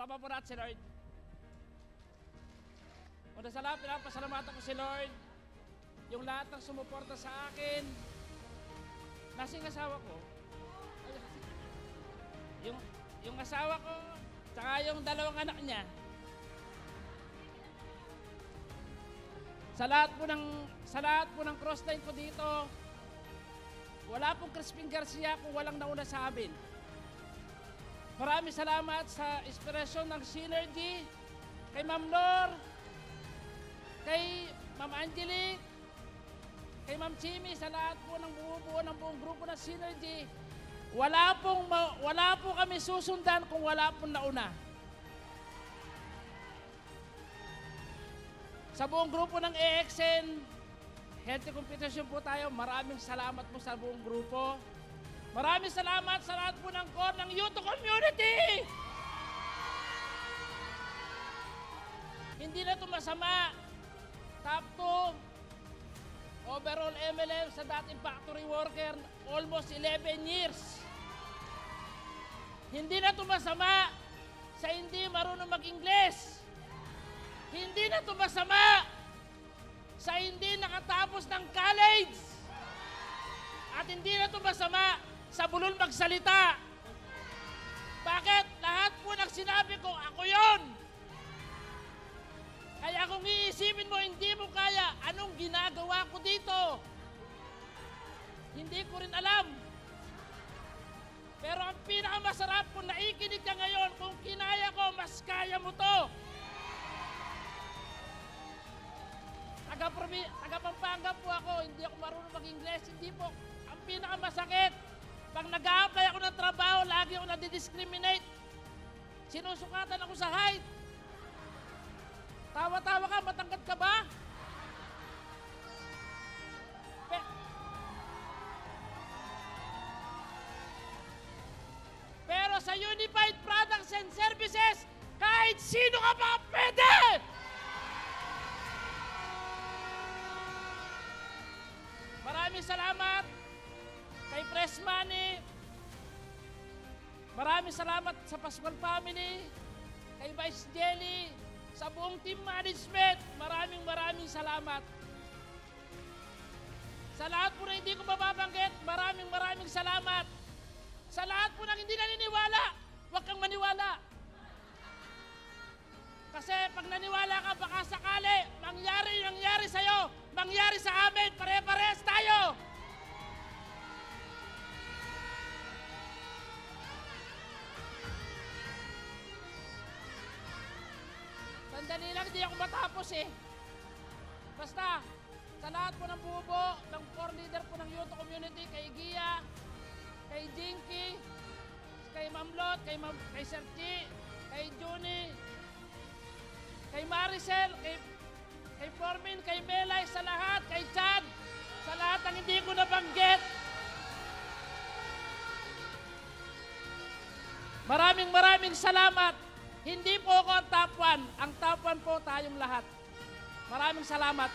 Papa po natin si Lord. Una sa lahat, pinapasalamatan ko si Lord. Yung lahat ng sumuporta sa akin. Nasing asawa ko. Yung asawa ko, tsaka yung dalawang anak niya. Sa lahat po ng crossline ko dito, wala pong Crispin Garcia kung walang nauna sa amin. Maraming salamat sa inspirasyon ng Synergy, kay Ma'am Lor, kay Ma'am Angelique, kay Ma'am Chimi, sa lahat po ng bumubuo ng buong grupo ng Synergy. Wala po kami susundan kung wala pong nauna. Sa buong grupo ng AXN, Healthy Competition po tayo. Maraming salamat po sa buong grupo. Maraming salamat sa lahat po ng core ng YouTube community. Hindi na ito masama. Top 2, overall MLM sa dating factory worker, almost 11 years. Hindi na ito masama sa hindi marunong mag-Ingles. Hindi na ito masama sa hindi nakatapos ng college. At hindi na ito masama sa bulol magsalita. Bakit? Lahat po ng sinabi ko, ako yon. Kaya kung iisipin mo, hindi mo kaya, anong ginagawa ko dito? Hindi ko rin alam. Pero ang pinakamasarap kung naikinig ka ngayon, kung kinaya ko, mas kaya mo to. Taga-Pampanga po ako, hindi ako marunong mag-Ingles, hindi po. Ang pinakamasakit, pag nag-a-apply ako ng trabaho, lagi ako nadidiscriminate. Sinusukatan ako sa height. Tawa-tawa ka, matangkad ka ba? Pero sa Unified Products and Services, kahit sino ka pa pwede! Maraming salamat kay Press Money. Maraming salamat sa Pascual Family, kay Vice Jelly, sa buong team management. Maraming salamat. Sa lahat po na hindi ko mababanggit, maraming salamat. Sa lahat po na hindi naniniwala, huwag kang maniwala. Kasi pag naniwala ka, baka sakali, mangyari yung nangyari sa'yo, mangyari sa amin, pare-parehas tayo. Sandali lang, di ako matapos eh. Basta, sa lahat po ng bubo, ng core leader po ng YouTube community, kay Gia, kay Jinky, kay Ma'am Lot, kay Sir Chi, kay Juni, kay Maricel, kay Formin, kay Melay, sa lahat, kay Chad, sa lahat ng hindi ko nabanggit. Maraming salamat. Hindi po ako ang top 1. Ang top 1 po tayong lahat. Maraming salamat.